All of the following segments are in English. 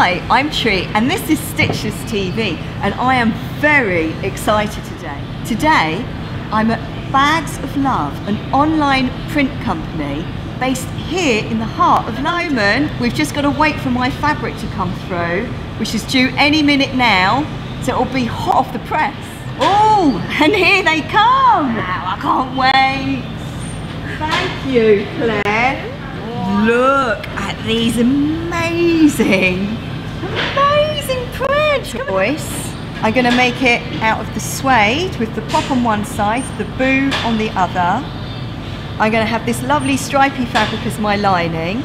Hi, I'm Tree and this is Stitches TV and I am very excited today. Today I'm at Bags of Love, an online print company based here in the heart of London. We've just got to wait for my fabric to come through, which is due any minute now, so it'll be hot off the press. Oh, and here they come! Wow, I can't wait! Thank you, Claire. Look at these amazing prints. Choice. I'm going to make it out of the suede with the pop on one side, the boo on the other. I'm going to have this lovely stripy fabric as my lining.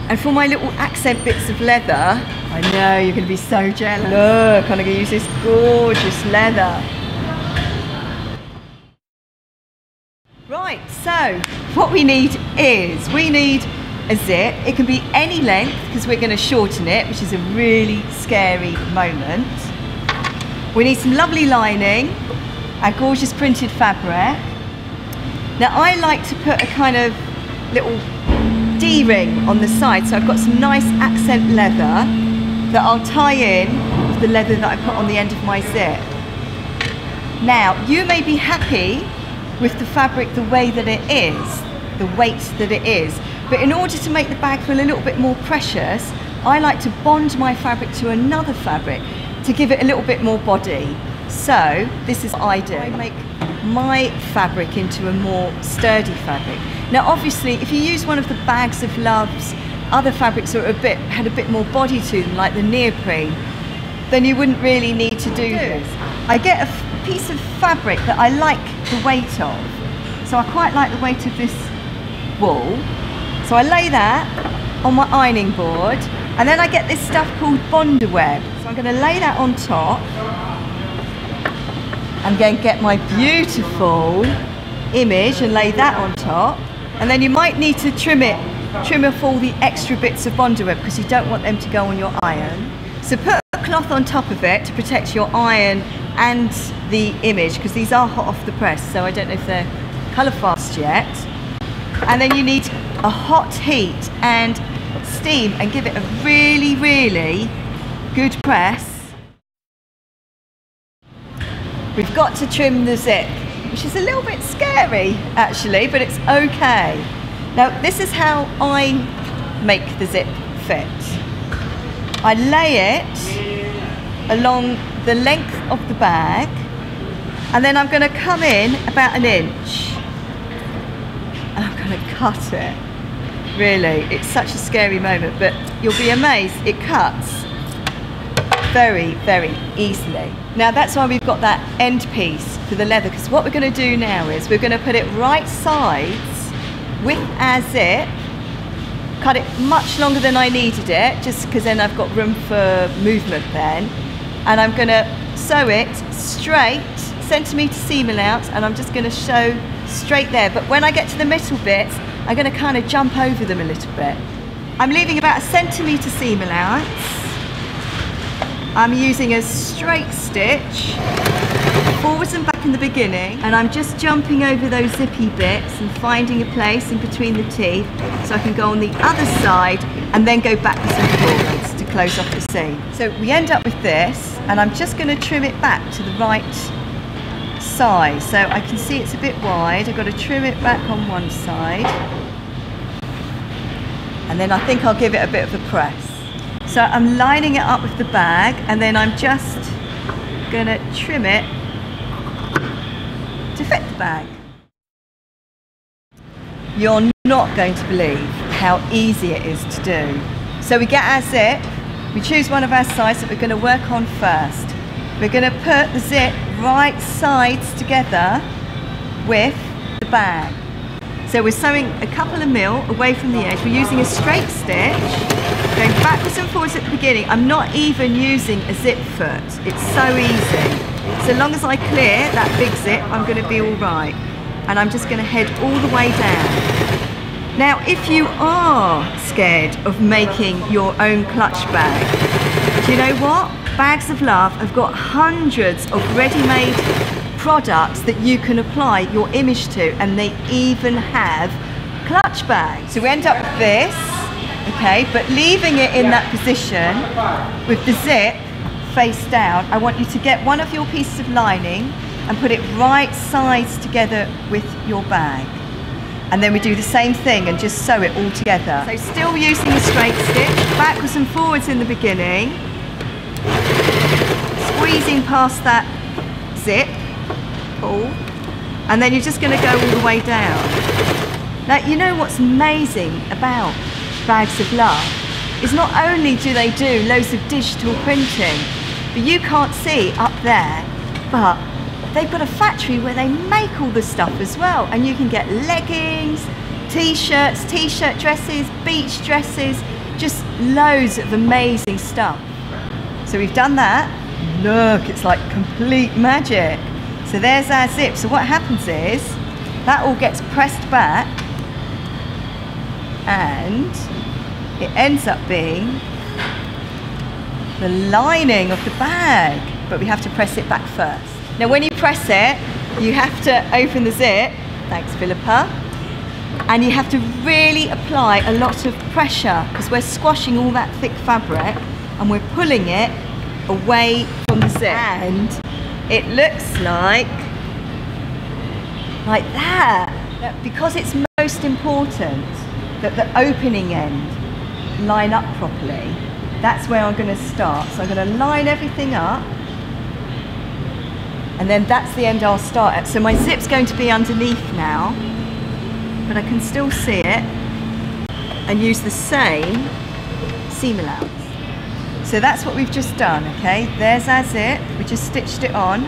And for my little accent bits of leather, I know you're going to be so jealous. Look, I'm going to use this gorgeous leather. Right, so what we need is, we need a zip. It can be any length because we're going to shorten it, which is a really scary moment. We need some lovely lining, our gorgeous printed fabric. Now I like to put a kind of little D-ring on the side, so I've got some nice accent leather that I'll tie in with the leather that I put on the end of my zip. Now you may be happy with the fabric the way that it is, the weight that it is, but in order to make the bag feel a little bit more precious, I like to bond my fabric to another fabric to give it a little bit more body. So this is what I do. I make my fabric into a more sturdy fabric. Now obviously if you use one of the Bags of Love's other fabrics that are had a bit more body to them, like the neoprene, then you wouldn't really need to do this. I get a piece of fabric that I like the weight of. So I quite like the weight of this wool. So I lay that on my ironing board, and then I get this stuff called Bonder web. So I'm going to lay that on top. I'm going to get my beautiful image and lay that on top. And then you might need to trim off all the extra bits of Bonder web because you don't want them to go on your iron. So put a cloth on top of it to protect your iron and the image, because these are hot off the press, so I don't know if they're colour fast yet. And then you need a hot heat and steam and give it a really, really good press. We've got to trim the zip, which is a little bit scary actually, but it's okay. Now this is how I make the zip fit. I lay it along the length of the bag, and then I'm going to come in about an inch. I'm going to cut it. Really, it's such a scary moment, but you'll be amazed, it cuts very, very easily. Now that's why we've got that end piece for the leather, because what we're going to do now is we're going to put it right sides with our zip, cut it much longer than I needed it, just because then I've got room for movement then. And I'm going to sew it straight, centimetre seam allowance, and I'm just going to sew straight there. But when I get to the middle bits, I'm going to kind of jump over them a little bit. I'm leaving about a centimetre seam allowance. I'm using a straight stitch, forwards and back in the beginning, and I'm just jumping over those zippy bits and finding a place in between the teeth so I can go on the other side and then go backwards and forwards to close off the seam. So we end up with this, and I'm just going to trim it back to the right size. So I can see it's a bit wide. I've got to trim it back on one side, and then I think I'll give it a bit of a press. So I'm lining it up with the bag, and then I'm just going to trim it to fit the bag. You're not going to believe how easy it is to do. So we get our zip, we choose one of our sides that we're going to work on first. We're going to put the zip right sides together with the bag. So we're sewing a couple of mil away from the edge. We're using a straight stitch, going backwards and forwards at the beginning. I'm not even using a zip foot. It's so easy. So long as I clear that big zip, I'm going to be all right. And I'm just going to head all the way down. Now, if you are scared of making your own clutch bag, do you know what? Bags of Love have got hundreds of ready-made products that you can apply your image to, and they even have clutch bags. So we end up with this. okay, but leaving it in that position with the zip face down. I want you to get one of your pieces of lining and put it right sides together with your bag. And then we do the same thing and just sew it all together. So still using the straight stitch, backwards and forwards in the beginning, squeezing past that zip, pull, and then you're just going to go all the way down. Now, you know what's amazing about Bags of Love is not only do they do loads of digital printing, but you can't see up there, but they've got a factory where they make all the stuff as well, and you can get leggings, t-shirts, t-shirt dresses, beach dresses, just loads of amazing stuff. So we've done that. Look, it's like complete magic. So there's our zip. So what happens is that all gets pressed back and it ends up being the lining of the bag, but we have to press it back first. Now when you press it, you have to open the zip, thanks Philippa, and you have to really apply a lot of pressure because we're squashing all that thick fabric and we're pulling it away from the zip. And it looks like that. Because it's most important that the opening end line up properly, that's where I'm going to start. So I'm going to line everything up, and then that's the end I'll start at. So my zip's going to be underneath now, but I can still see it and use the same seam allowance. So that's what we've just done, okay? There's our zip, we just stitched it on.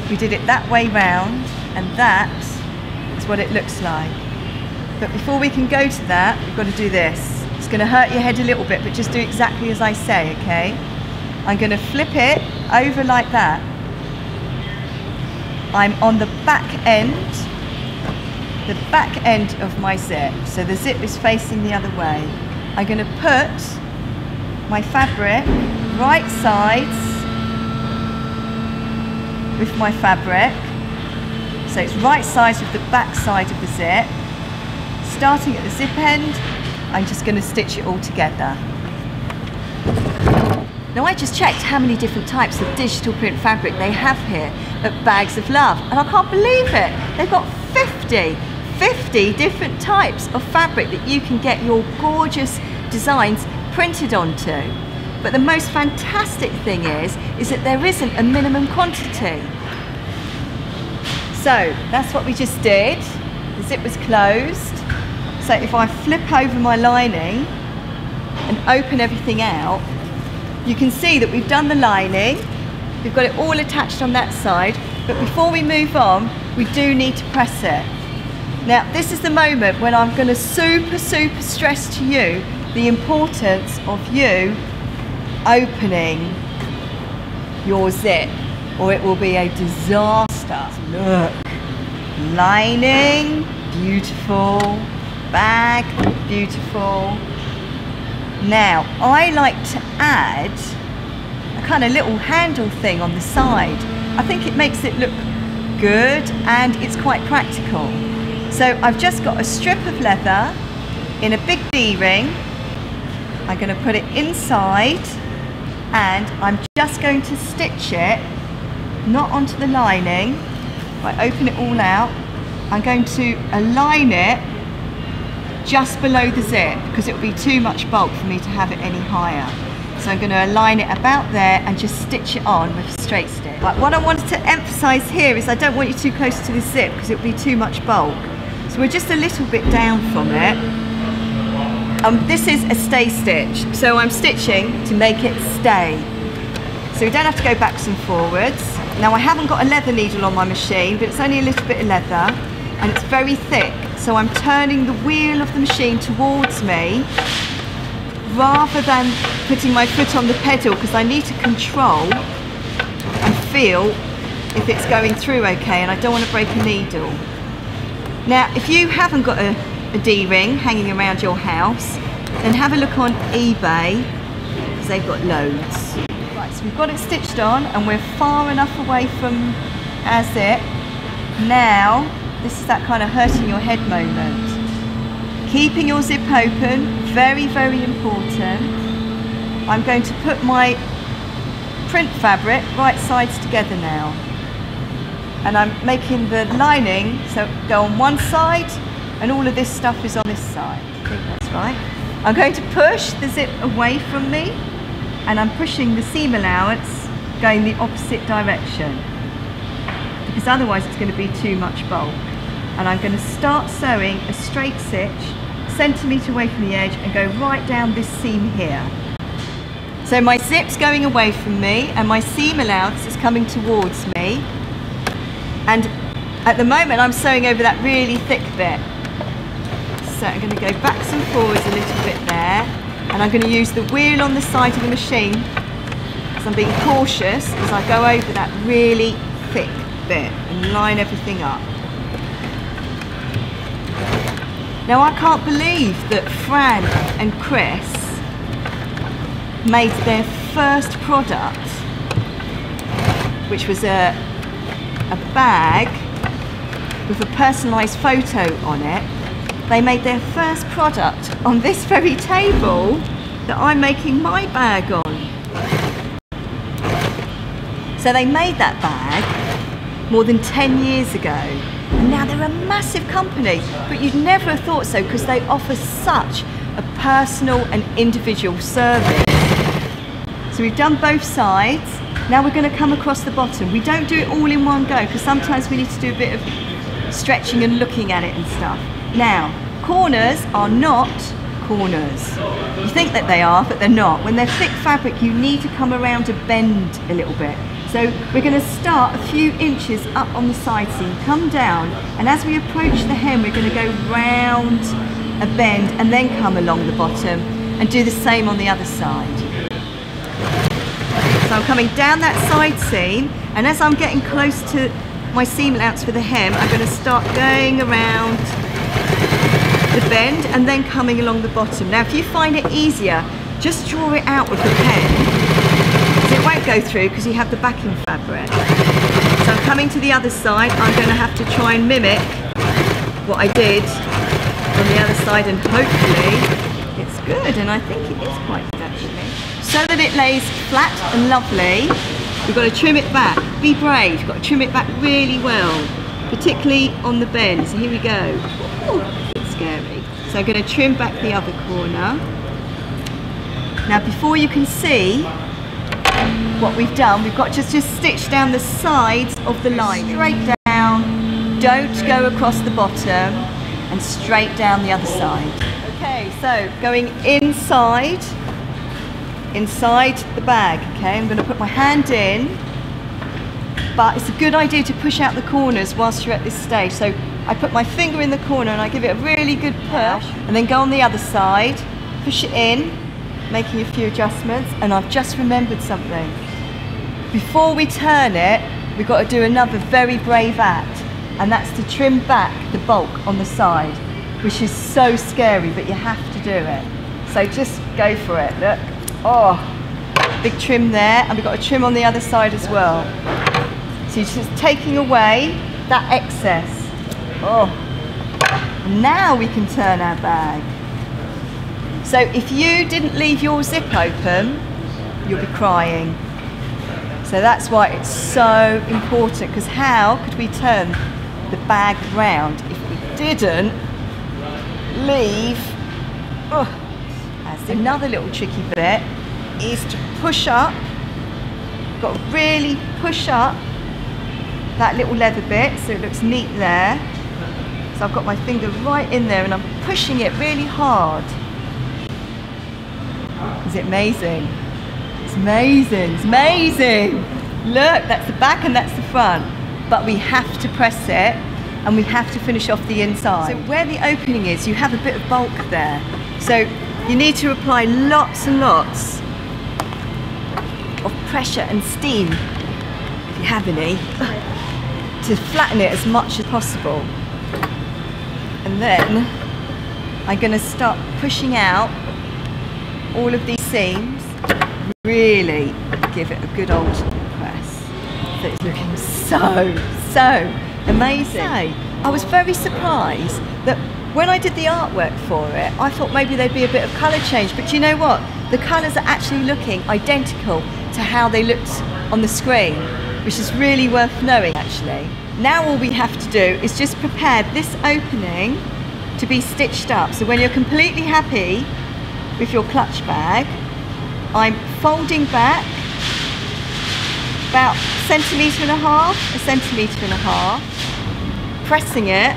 We did it that way round, and that is what it looks like. But before we can go to that, we've got to do this. It's going to hurt your head a little bit, but just do exactly as I say, okay? I'm going to flip it over like that. I'm on the back end of my zip. So the zip is facing the other way. I'm going to put my fabric right sides with my fabric. So it's right sides with the back side of the zip. Starting at the zip end, I'm just going to stitch it all together. Now I just checked how many different types of digital print fabric they have here at Bags of Love, and I can't believe it. They've got 50 different types of fabric that you can get your gorgeous designs printed onto. But the most fantastic thing is that there isn't a minimum quantity. So that's what we just did. The zip was closed. So if I flip over my lining and open everything out, you can see that we've done the lining. We've got it all attached on that side, but before we move on, we do need to press it. Now, this is the moment when I'm going to super stress to you the importance of you opening your zip, or it will be a disaster. Look, lining, beautiful, bag, beautiful. Now, I like to add a kind of little handle thing on the side. I think it makes it look good and it's quite practical. So I've just got a strip of leather in a big D-ring. I'm going to put it inside and I'm just going to stitch it, not onto the lining. If I open it all out, I'm going to align it just below the zip because it will be too much bulk for me to have it any higher. So I'm going to align it about there and just stitch it on with a straight stitch. But what I wanted to emphasise here is I don't want you too close to the zip because it will be too much bulk. So we're just a little bit down from it. This is a stay stitch, so I'm stitching to make it stay. So we don't have to go backwards and forwards. Now I haven't got a leather needle on my machine, but it's only a little bit of leather and it's very thick. So I'm turning the wheel of the machine towards me rather than putting my foot on the pedal because I need to control and feel if it's going through okay, and I don't want to break a needle. Now, if you haven't got a D-ring hanging around your house, then have a look on eBay because they've got loads. Right, so we've got it stitched on and we're far enough away from our zip. Now, this is that kind of hurting your head moment. Keeping your zip open, very, very important. I'm going to put my print fabric right sides together now. And I'm making the lining, so go on one side and all of this stuff is on this side. I think that's right. I'm going to push the zip away from me and I'm pushing the seam allowance going the opposite direction, because otherwise it's going to be too much bulk. And I'm going to start sewing a straight stitch, centimetre away from the edge, and go right down this seam here. So my zip's going away from me and my seam allowance is coming towards me. And at the moment I'm sewing over that really thick bit. So I'm going to go backs and forwards a little bit there. And I'm going to use the wheel on the side of the machine, because I'm being cautious as I go over that really thick bit and line everything up. Now I can't believe that Fran and Chris made their first product, which was a bag with a personalised photo on it. They made their first product on this very table that I'm making my bag on. So they made that bag more than 10 years ago. And now they're a massive company, but you'd never have thought so, because they offer such a personal and individual service. So we've done both sides. Now we're going to come across the bottom. We don't do it all in one go, because sometimes we need to do a bit of stretching and looking at it and stuff. Now, corners are not corners. You think that they are, but they're not. When they're thick fabric, you need to come around to bend a little bit. So we're going to start a few inches up on the side seam, come down, and as we approach the hem, we're going to go round a bend and then come along the bottom and do the same on the other side. So I'm coming down that side seam, and as I'm getting close to my seam allowance for the hem, I'm going to start going around the bend and then coming along the bottom. Now if you find it easier, just draw it out with the pen, because it won't go through because you have the backing fabric. So I'm coming to the other side. I'm going to have to try and mimic what I did on the other side, and hopefully it's good, and I think it is quite good actually. So that it lays flat and lovely, we've got to trim it back. Be brave, you've got to trim it back really well, particularly on the bend. So here we go. Ooh, it's scary. So I'm going to trim back the other corner. Now before you can see what we've done, we've got to just stitch down the sides of the line. Straight down, don't go across the bottom, and straight down the other side. Okay, so going inside the bag. Okay, I'm going to put my hand in, but it's a good idea to push out the corners whilst you're at this stage. So I put my finger in the corner and I give it a really good push, and then go on the other side, push it in, making a few adjustments. And I've just remembered something. Before we turn it, we've got to do another very brave act, and that's to trim back the bulk on the side, which is so scary, but you have to do it. So just go for it. Look. Oh, big trim there, and we've got a trim on the other side as well. So you're just taking away that excess. Oh, and now we can turn our bag. So if you didn't leave your zip open, you'll be crying. So that's why it's so important, because how could we turn the bag round if we didn't leave? Oh. Another little tricky bit is to push up. You've got to really push up that little leather bit so it looks neat there. So I've got my finger right in there and I'm pushing it really hard. Is it amazing? It's amazing, it's amazing. Look, that's the back and that's the front. But we have to press it and we have to finish off the inside. So where the opening is, you have a bit of bulk there. So you need to apply lots and lots of pressure and steam, if you have any, to flatten it as much as possible. And then I'm going to start pushing out all of these seams, really give it a good old press. So it's looking so amazing. I was very surprised that When I did the artwork for it, I thought maybe there'd be a bit of colour change, but you know what? The colours are actually looking identical to how they looked on the screen, which is really worth knowing actually. Now all we have to do is just prepare this opening to be stitched up. So when you're completely happy with your clutch bag, I'm folding back about a centimetre and a half, pressing it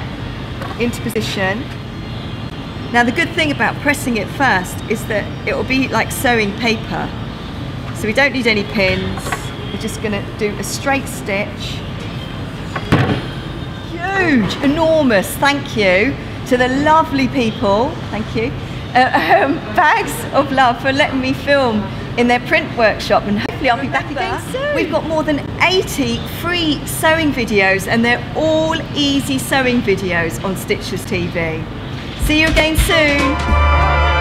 into position. Now the good thing about pressing it first is that it will be like sewing paper. So we don't need any pins. We're just going to do a straight stitch. Huge, enormous thank you to the lovely people, thank you, Bags of Love for letting me film in their print workshop, and hopefully I'll be back again soon. We've got more than 80 free sewing videos, and they're all easy sewing videos on Stitchers TV. See you again soon.